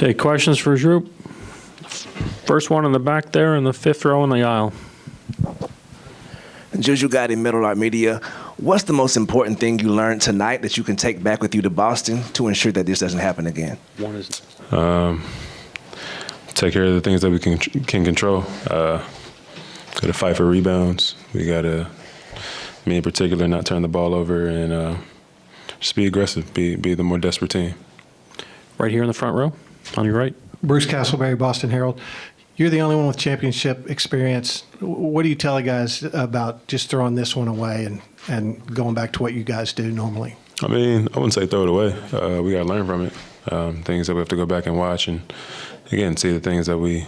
Take questions for Drew. First one in the back there in the fifth row in the aisle. Juju Gotti, Middle Art Media. What's the most important thing you learned tonight that you can take back with you to Boston to ensure that this doesn't happen again? One is take care of the things that we can control. Got to fight for rebounds. We got to, me in particular, not turn the ball over and just be aggressive, be the more desperate team. Right here in the front row, on your right. Bruce Castleberry, Boston Herald. You're the only one with championship experience. What do you tell the guys about just throwing this one away and going back to what you guys do normally? I mean, I wouldn't say throw it away. We got to learn from it. Things that we have to go back and watch and, again, see the things that we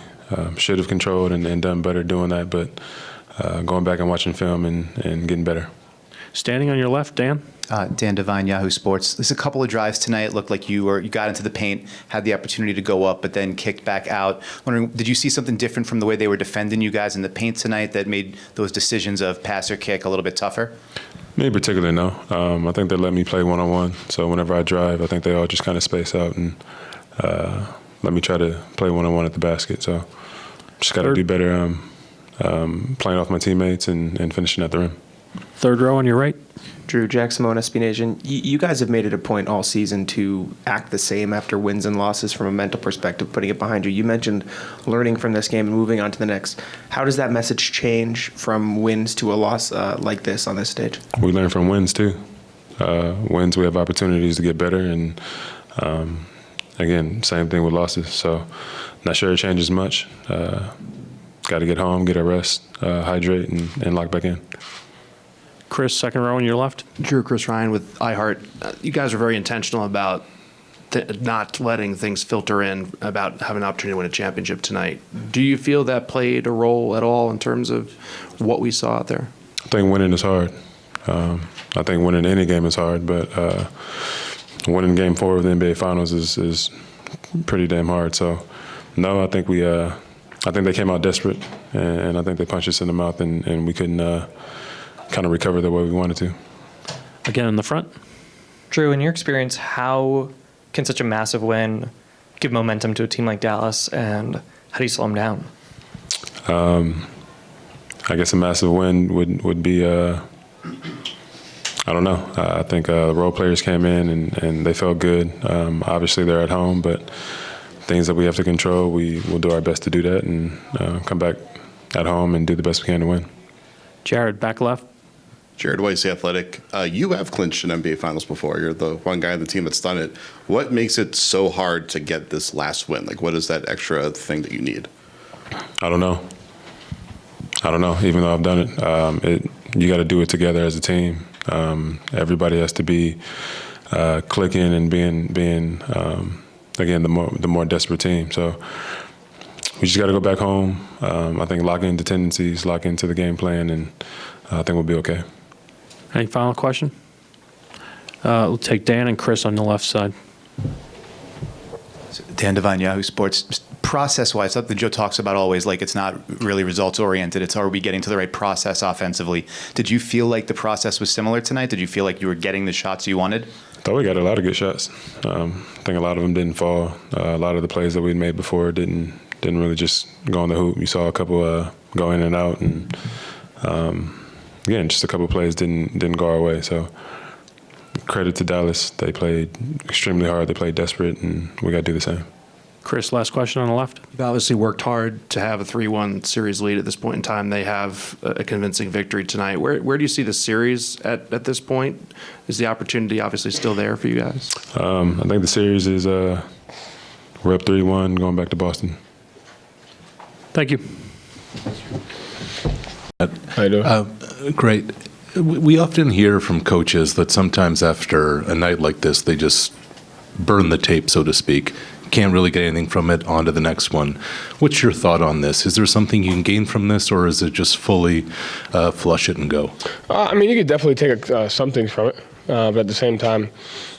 should have controlled and done better doing that, but going back and watching film and getting better. Standing on your left, Dan. Dan Devine, Yahoo Sports. There's a couple of drives tonight. It looked like you got into the paint, had the opportunity to go up, but then kicked back out. Wondering, did you see something different from the way they were defending you guys in the paint tonight that made those decisions of pass or kick a little bit tougher? Me particularly, no. I think they let me play one-on-one. So whenever I drive, I think they all just kind of space out and let me try to play one-on-one at the basket. So just got to do better playing off my teammates and finishing at the rim. Third row on your right. Drew, Jack Simone, SB Nation. You guys have made it a point all season to act the same after wins and losses from a mental perspective, putting it behind you. You mentioned learning from this game and moving on to the next. How does that message change from wins to a loss like this on this stage? We learn from wins, too. Wins, we have opportunities to get better. And, again, same thing with losses. So not sure it changes much. Got to get home, get a rest, hydrate, and lock back in. Chris, second row on your left. Drew, Chris Ryan with iHeart. You guys are very intentional about not letting things filter in about having an opportunity to win a championship tonight. Do you feel that played a role at all in terms of what we saw out there? I think winning is hard. I think winning any game is hard, but winning Game 4 of the NBA Finals is pretty damn hard. So, no, I think they came out desperate, and I think they punched us in the mouth, and we couldn't kind of recover the way we wanted to. Again in the front. Drew, in your experience, how can such a massive win give momentum to a team like Dallas, and how do you slow them down? I guess a massive win would be, I don't know. I think role players came in and they felt good. Obviously, they're at home, but things that we have to control, we will do our best to do that and come back at home and do the best we can to win. Jared, back left. Jared Weiss, The Athletic. You have clinched an NBA Finals before. You're the one guy on the team that's done it. What makes it so hard to get this last win? Like, what is that extra thing that you need? I don't know. Even though I've done it, you got to do it together as a team. Everybody has to be clicking and being again the more desperate team. So we just got to go back home. I think lock into tendencies, lock into the game plan, and I think we'll be okay. Any final question? We'll take Dan and Chris on the left side. Dan Devine, Yahoo Sports. Just process-wise, something Joe talks about always, like it's not really results-oriented. It's are we getting to the right process offensively? Did you feel like the process was similar tonight? Did you feel like you were getting the shots you wanted? I thought we got a lot of good shots. I think a lot of them didn't fall. A lot of the plays that we'd made before didn't really just go on the hoop. You saw a couple go in and out, and again, just a couple plays didn't go our way. So credit to Dallas. They played extremely hard. They played desperate, and we got to do the same. Chris, last question on the left. You've obviously worked hard to have a 3-1 series lead at this point in time. They have a convincing victory tonight. Where do you see the series at this point? Is the opportunity obviously still there for you guys? I think the series is we're up 3-1 going back to Boston. Thank you. How you doing? Great. We often hear from coaches that sometimes after a night like this, they just burn the tape, so to speak. Can't really get anything from it, on to the next one. What's your thought on this? Is there something you can gain from this, or is it just fully flush it and go? I mean, you could definitely take some things from it. But at the same time,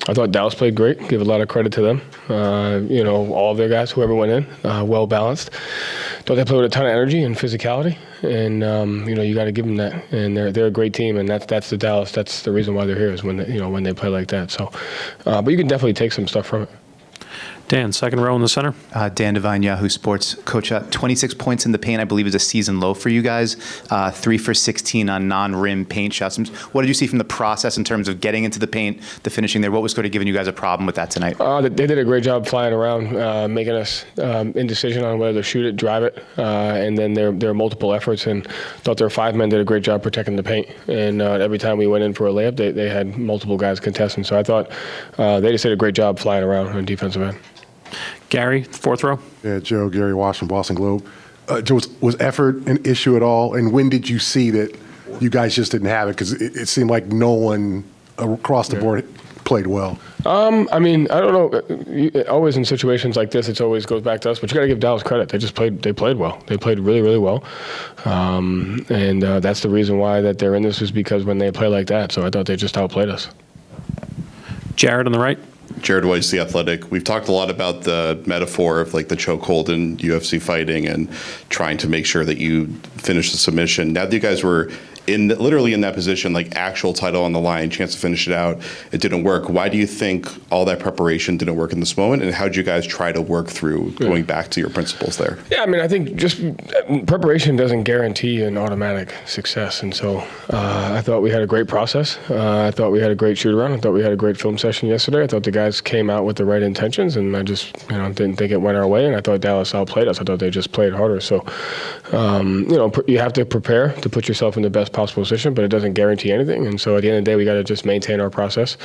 I thought Dallas played great. Give a lot of credit to them. All of their guys, whoever went in, well balanced. Thought they played with a ton of energy and physicality, and you got to give them that. And they're a great team, and that's the Dallas. That's the reason why they're here is when they play like that. So, but you can definitely take some stuff from it. Dan, second row in the center. Dan Devine, Yahoo Sports. Coach, 26 points in the paint, I believe, is a season low for you guys. 3 for 16 on non-rim paint shots. What did you see from the process in terms of getting into the paint, the finishing there? What was sort of giving you guys a problem with that tonight? They did a great job flying around, making us indecision on whether to shoot it, drive it, and then there were multiple efforts, and thought their 5 men did a great job protecting the paint. And every time we went in for a layup, they had multiple guys contesting. So I thought they just did a great job flying around on defensive end. Gary, fourth row. Yeah, Joe, Gary Washington, Boston Globe. Joe, was effort an issue at all? And when did you see that you guys just didn't have it? Because it seemed like no one across the board played well. I mean, I don't know. Always in situations like this, it always goes back to us. But you got to give Dallas credit. They played well. They played really, really well. And that's the reason why that they're in this, is because when they play like that. So I thought they just outplayed us. Jared on the right. Jared Weiss, The Athletic. We've talked a lot about the metaphor of like the chokehold in UFC fighting and trying to make sure that you finish the submission. Now that you guys were literally in that position, like actual title on the line, chance to finish it out, it didn't work. Why do you think all that preparation didn't work in this moment? And how did you guys try to work through going back to your principles there? Yeah, I mean, I think just preparation doesn't guarantee an automatic success. And so I thought we had a great process. I thought we had a great shoot around. I thought we had a great film session yesterday. I thought the guys came out with the right intentions, and I just didn't think it went our way. And I thought Dallas outplayed us. I thought they just played harder. So, you have to prepare to put yourself in the best possible position, but it doesn't guarantee anything. And so at the end of the day, we got to just maintain our process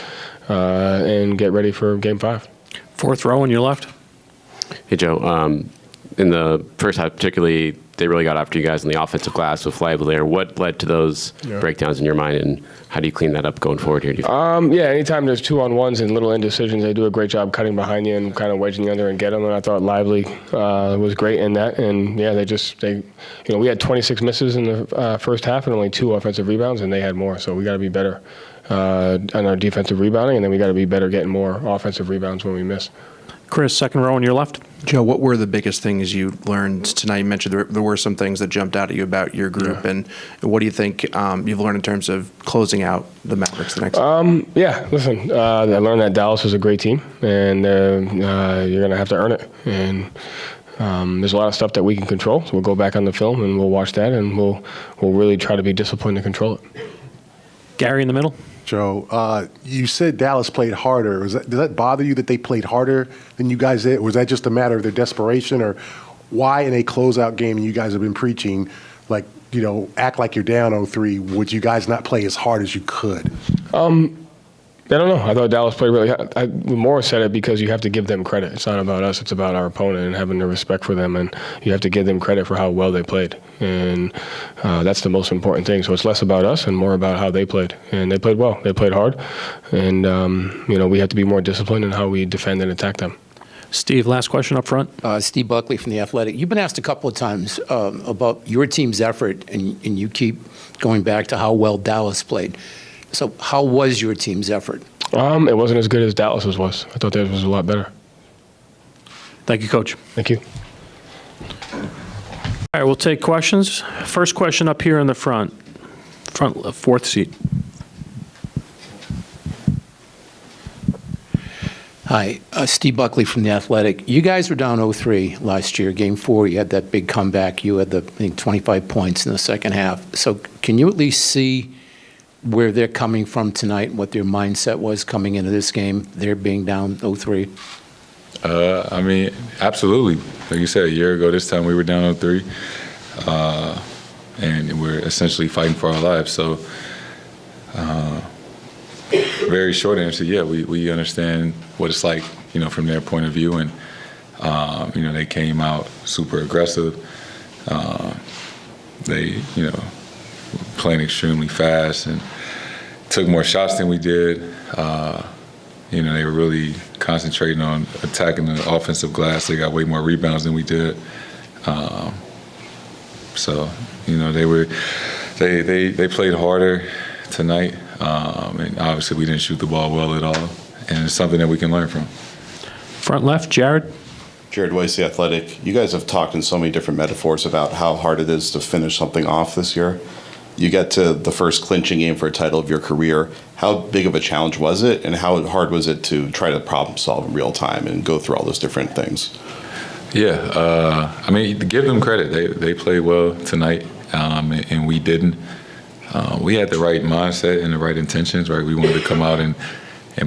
and get ready for Game 5. Fourth row on your left. Hey, Joe. In the first half, particularly, they really got after you guys on the offensive glass with Lively there. What led to those breakdowns in your mind, and how do you clean that up going forward here? Anytime there's 2-on-1s and little indecisions, they do a great job cutting behind you and kind of wedging you under and get them. And I thought Lively was great in that. And we had 26 misses in the first half and only 2 offensive rebounds, and they had more. So we got to be better on our defensive rebounding, and then we got to be better getting more offensive rebounds when we miss. Chris, second row on your left. Joe, what were the biggest things you learned tonight? You mentioned there were some things that jumped out at you about your group, and what do you think you've learned in terms of closing out the Mavericks the next listen, I learned that Dallas is a great team, and you're going to have to earn it. And there's a lot of stuff that we can control, so we'll go back on the film and we'll watch that, and we'll really try to be disciplined to control it. Gary in the middle. Joe, you said Dallas played harder. Does that bother you that they played harder than you guys did? Was that just a matter of their desperation, or why in a closeout game you guys have been preaching, like, act like you're down 0-3, would you guys not play as hard as you could? I don't know. I thought Dallas played really hard. More said it because you have to give them credit. It's not about us. It's about our opponent and having the respect for them. And you have to give them credit for how well they played. And that's the most important thing. So it's less about us and more about how they played. And they played well. They played hard. And, we have to be more disciplined in how we defend and attack them. Steve, last question up front. Steve Buckley from The Athletic. You've been asked a couple of times about your team's effort, and you keep going back to how well Dallas played. So how was your team's effort? It wasn't as good as Dallas's was. I thought theirs was a lot better. Thank you, Coach. Thank you. All right, we'll take questions. First question up here in the front fourth seat. Hi, Steve Buckley from The Athletic. You guys were down 0-3 last year, Game 4. You had that big comeback. You had 25 points in the second half. So can you at least see where they're coming from tonight and what their mindset was coming into this game, they're being down 0-3? Absolutely. Like you said, a year ago this time we were down 0-3, and we're essentially fighting for our lives. So very short answer, we understand what it's like, from their point of view. And, they came out super aggressive. They, playing extremely fast and took more shots than we did. They were really concentrating on attacking the offensive glass. They got way more rebounds than we did. They played harder tonight. And obviously we didn't shoot the ball well at all. And it's something that we can learn from. Front left, Jared. Jared Weiss, The Athletic. You guys have talked in so many different metaphors about how hard it is to finish something off this year. you get to the first clinching game for a title of your career. How big of a challenge was it, and how hard was it to try to problem solve in real time and go through all those different things? Yeah, I mean, to give them credit, they played well tonight, and we didn't. We had the right mindset and the right intentions, right? We wanted to come out and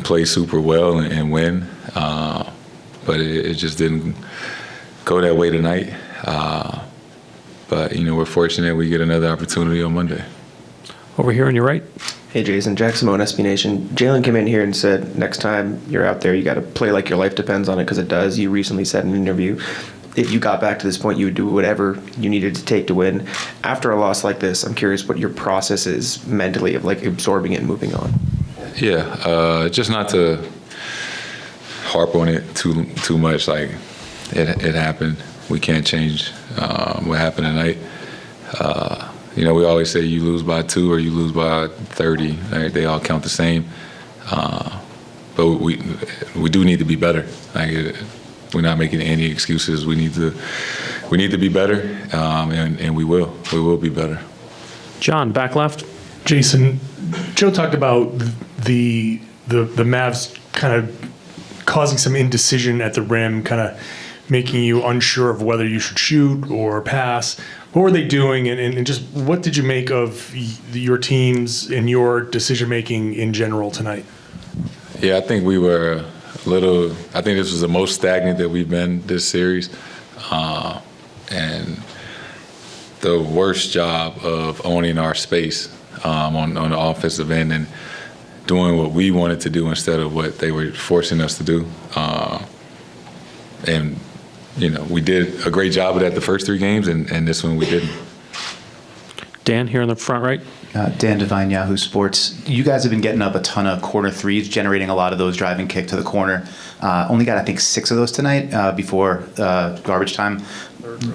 play super well and win, but it just didn't go that way tonight. But, we're fortunate we get another opportunity on Monday. Over here on your right. Hey, Jason. Jack Simone, SB Nation. Jalen came in here and said, next time you're out there, you got to play like your life depends on it, because it does. You recently said in an interview, if you got back to this point, you would do whatever you needed to take to win. After a loss like this, I'm curious what your process is mentally of like absorbing it and moving on. Yeah, just not to harp on it too much. Like, it happened. We can't change what happened tonight. We always say you lose by 2 or you lose by 30. Right? They all count the same. But we do need to be better. Like, we're not making any excuses. We need to be better, and we will. We will be better. John, back left. Jason, Joe talked about the Mavs kind of causing some indecision at the rim, kind of making you unsure of whether you should shoot or pass. What were they doing, and just what did you make of your teams and your decision-making in general tonight? Yeah, I think we were I think this was the most stagnant that we've been this series. And the worst job of owning our space on the offensive end and doing what we wanted to do instead of what they were forcing us to do. And, we did a great job of that the first 3 games, and this one we didn't. Dan, here in the front right. Dan Devine, Yahoo Sports. You guys have been getting up a ton of corner threes, generating a lot of those driving kick to the corner. Only got, I think, 6 of those tonight before garbage time.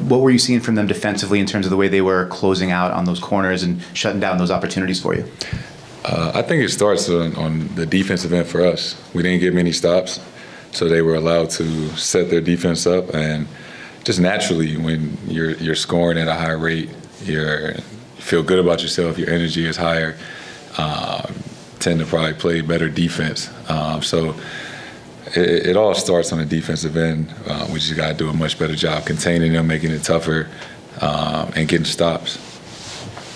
What were you seeing from them defensively in terms of the way they were closing out on those corners and shutting down those opportunities for you? I think it starts on the defensive end for us. We didn't get many stops, so they were allowed to set their defense up. And just naturally, when you're scoring at a high rate, you feel good about yourself, your energy is higher, tend to probably play better defense. So it all starts on the defensive end. We just got to do a much better job containing them, making it tougher, and getting stops.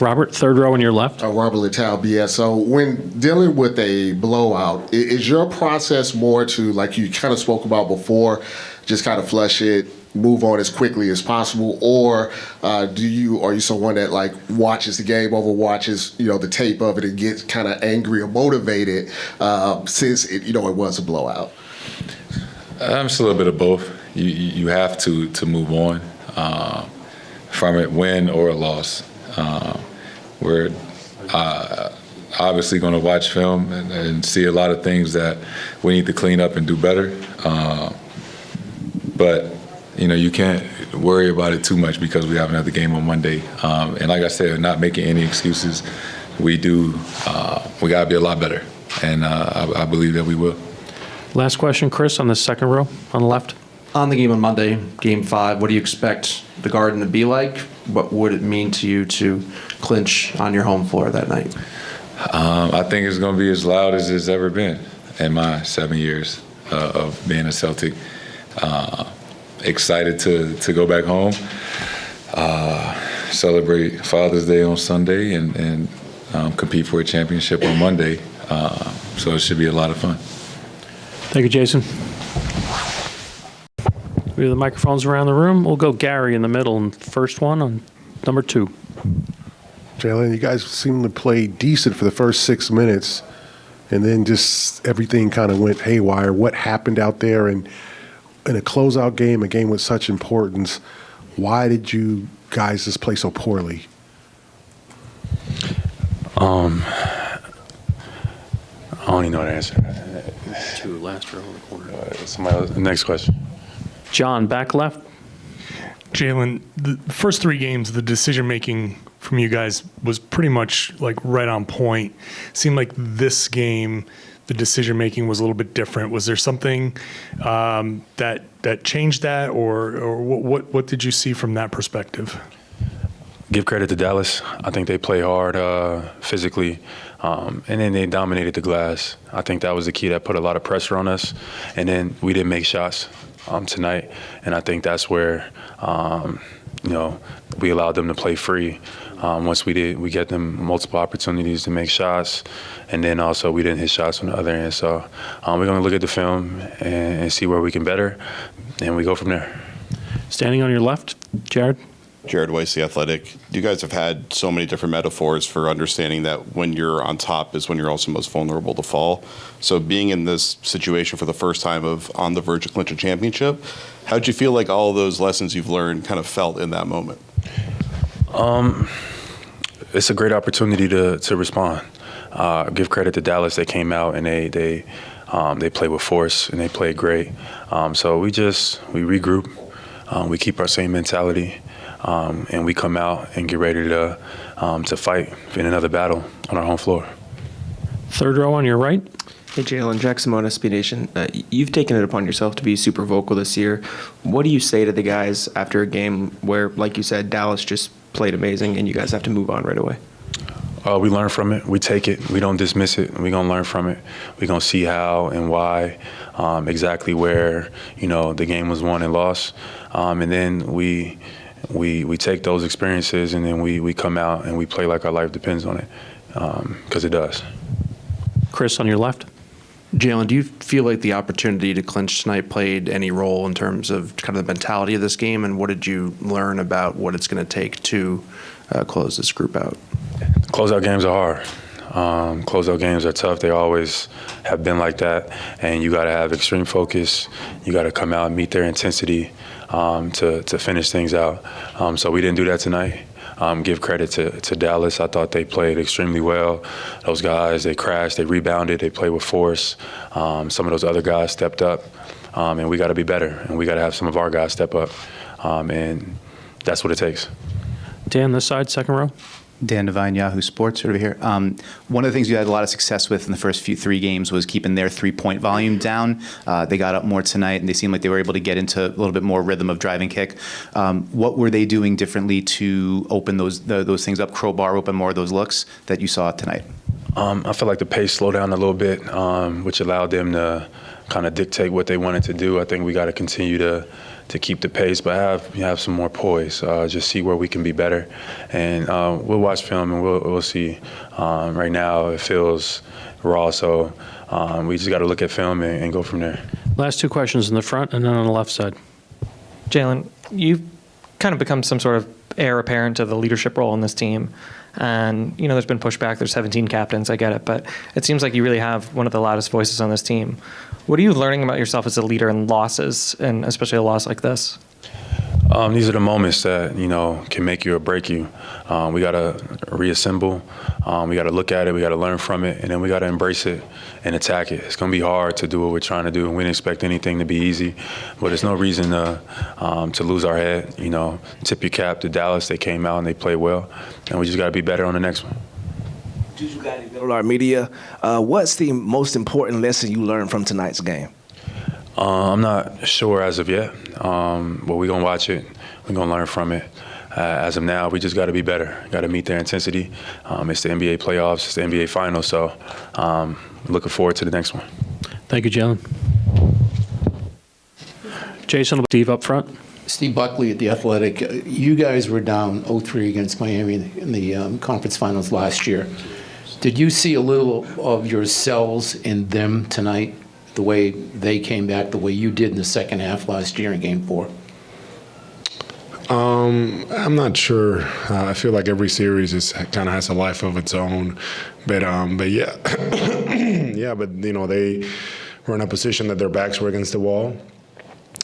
Robert, third row on your left. Robert Littell, BS. So when dealing with a blowout, is your process more to, like you kind of spoke about before, just kind of flush it, move on as quickly as possible, or are you someone that like watches the game over, watches the tape of it, and gets kind of angry or motivated since it was a blowout? I'm just a little bit of both. You have to move on from it, win or a loss. We're obviously going to watch film and see a lot of things that we need to clean up and do better. But you can't worry about it too much because we have another game on Monday. And like I said, not making any excuses. We got to be a lot better. And I believe that we will. Last question, Chris, on the second row on the left. On the game on Monday, Game 5, what do you expect the Garden to be like? What would it mean to you to clinch on your home floor that night? I think it's going to be as loud as it's ever been in my 7 years of being a Celtic. Excited to go back home, celebrate Father's Day on Sunday, and compete for a championship on Monday. So it should be a lot of fun. Thank you, Jason. We have the microphones around the room. We'll go Gary in the middle, and first one on number 2. Jalen, you guys seem to play decent for the first 6 minutes, and then just everything kind of went haywire. What happened out there? And in a closeout game, a game with such importance, why did you guys just play so poorly? I don't even know how to answer that. 2 last row in the corner. Somebody else, next question. John, back left. Jalen, the first 3 games, the decision-making from you guys was pretty much like right on point. Seemed like this game, the decision-making was a little bit different. Was there something that changed that, or what did you see from that perspective? Give credit to Dallas. I think they play hard physically, and then they dominated the glass. I think that was the key that put a lot of pressure on us, and then we didn't make shots tonight, and I think that's where we allowed them to play free. Once we did, we get them multiple opportunities to make shots, and then also we didn't hit shots on the other end. So we're going to look at the film and see where we can better, and we go from there. Standing on your left, Jared. Jared Weiss, The Athletic. You guys have had so many different metaphors for understanding that when you're on top is when you're also most vulnerable to fall. So being in this situation for the first time of on the verge of clinch a championship, how'd you feel like all of those lessons you've learned kind of felt in that moment? It's a great opportunity to respond. Give credit to Dallas. They came out and they played with force and they played great. So we regroup. We keep our same mentality. And we come out and get ready to fight in another battle on our home floor. Third row on your right. Hey, Jalen, Jack Simona, Speed Nation. You've taken it upon yourself to be super vocal this year. What do you say to the guys after a game where, like you said, Dallas just played amazing and you guys have to move on right away? We learn from it. We take it. We don't dismiss it. We're going to learn from it. We're going to see how and why, exactly where, the game was won and lost. And then we take those experiences and then we come out and we play like our life depends on it, because it does. Chris, on your left. Jalen, do you feel like the opportunity to clinch tonight played any role in terms of kind of the mentality of this game, and what did you learn about what it's going to take to close this group out? Closeout games are hard. Closeout games are tough. They always have been like that, and you got to have extreme focus. You got to come out and meet their intensity to finish things out. So we didn't do that tonight. Give credit to Dallas. I thought they played extremely well. Those guys, they crashed, they rebounded, they played with force. Some of those other guys stepped up, and we got to be better, and we got to have some of our guys step up, and that's what it takes. Dan, this side, second row. Dan Devine, Yahoo Sports, over here. One of the things you had a lot of success with in the first three games was keeping their three-point volume down. They got up more tonight, and they seemed like they were able to get into a little bit more rhythm of driving kick. What were they doing differently to open those things up, crowbar open more of those looks that you saw tonight? I feel like the pace slowed down a little bit, which allowed them to kind of dictate what they wanted to do. I think we got to continue to keep the pace, but have some more poise. Just see where we can be better, and we'll watch film and we'll see. Right now it feels raw, so we just got to look at film and go from there. Last two questions in the front and then on the left side. Jalen, you've kind of become some sort of heir apparent to the leadership role in this team. And, there's been pushback. There's 17 captains. I get it. But it seems like you really have one of the loudest voices on this team. What are you learning about yourself as a leader in losses, and especially a loss like this? These are the moments that, can make you or break you. We got to reassemble. We got to look at it. We got to learn from it. And then we got to embrace it and attack it. It's going to be hard to do what we're trying to do. We didn't expect anything to be easy. But there's no reason to lose our head. Tip your cap to Dallas. They came out and they played well. And we just got to be better on the next one. Our media, what's the most important lesson you learned from tonight's game? I'm not sure as of yet, but we're going to watch it. We're going to learn from it. As of now, we just got to be better. Got to meet their intensity. It's the NBA playoffs. It's the NBA finals. So looking forward to the next one. Thank you, Jalen. Jason, Steve up front. Steve Buckley at The Athletic. You guys were down 0-3 against Miami in the conference finals last year. Did you see a little of yourselves in them tonight, the way they came back, the way you did in the second half last year in Game 4? I'm not sure. I feel like every series kind of has a life of its own, but yeah, yeah. But they were in a position that their backs were against the wall,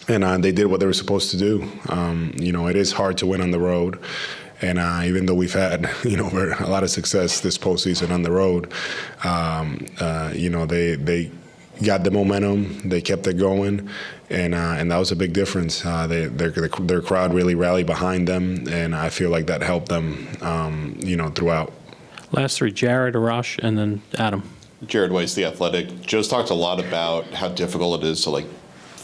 and they did what they were supposed to do. It is hard to win on the road. And even though we've had, a lot of success this postseason on the road, they got the momentum, they kept it going, and that was a big difference. Their crowd really rallied behind them, and I feel like that helped them, throughout. Last three, Jared, Arash, and then Adam. Jared Weiss, The Athletic. Joe's talked a lot about how difficult it is to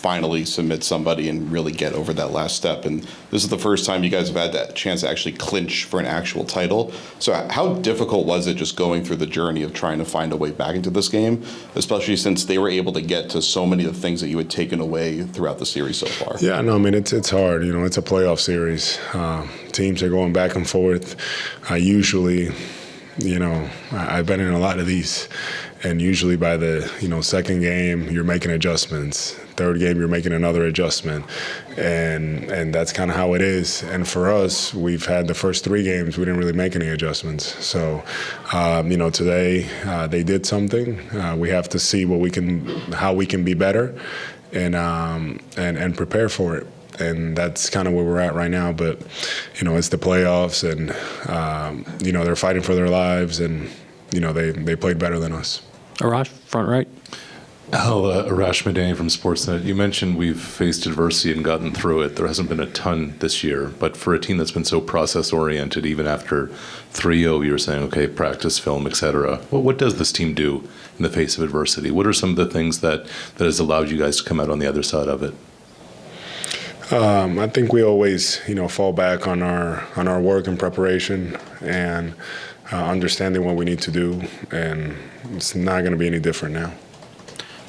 finally submit somebody and really get over that last step. And this is the first time you guys have had that chance to actually clinch for an actual title. So how difficult was it just going through the journey of trying to find a way back into this game, especially since they were able to get to so many of the things that you had taken away throughout the series so far? Yeah, no, I mean, it's hard. You know, it's a playoff series. Teams are going back and forth. Usually, you know, I've been in a lot of these, and usually by the, you know, second game, you're making adjustments. Third game, you're making another adjustment. And that's kind of how it is. And for us, we've had the first 3 games, we didn't really make any adjustments. So, you know, today they did something. We have to see how we can be better and prepare for it. And that's kind of where we're at right now. But, you know, it's the playoffs, and, you know, they're fighting for their lives, and, you know, they played better than us. Arash, front right. Arash Madani from Sportsnet. You mentioned we've faced adversity and gotten through it. There hasn't been a ton this year, but for a team that's been so process-oriented, even after 3-0, you were saying, okay, practice, film, et cetera. What does this team do in the face of adversity? What are some of the things that has allowed you guys to come out on the other side of it? I think we always, you know, fall back on our work and preparation, and understanding what we need to do, and it's not going to be any different now.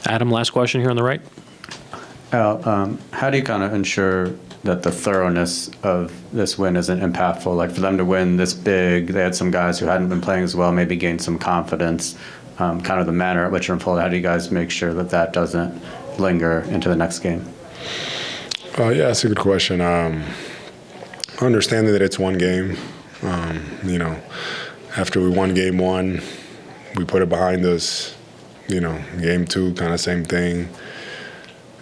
Adam, last question here on the right. Al, how do you kind of ensure that the thoroughness of this win isn't impactful? Like, for them to win this big, they had some guys who hadn't been playing as well, maybe gained some confidence, kind of the manner at which it unfolded. How do you guys make sure that that doesn't linger into the next game? Yeah, that's a good question. Understanding that it's one game, you know, after we won game 1, we put it behind us. You know, game 2, kind of same thing,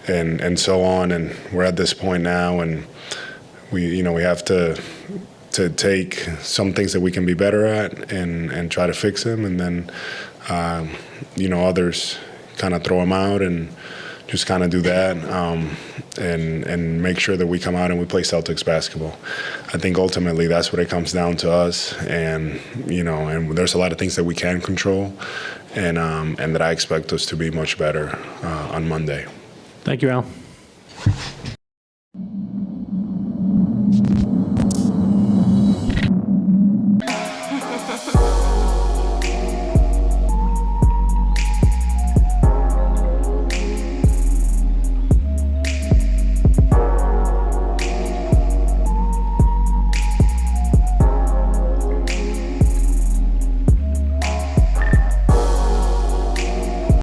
and so on. And we're at this point now, and we have to take some things that we can be better at and try to fix them, and then you know, others kind of throw them out and just kind of do that, and make sure that we come out and we play Celtics basketball. I think ultimately that's what it comes down to us, and you know, and there's a lot of things that we can control, and that I expect us to be much better on Monday. Thank you, Al.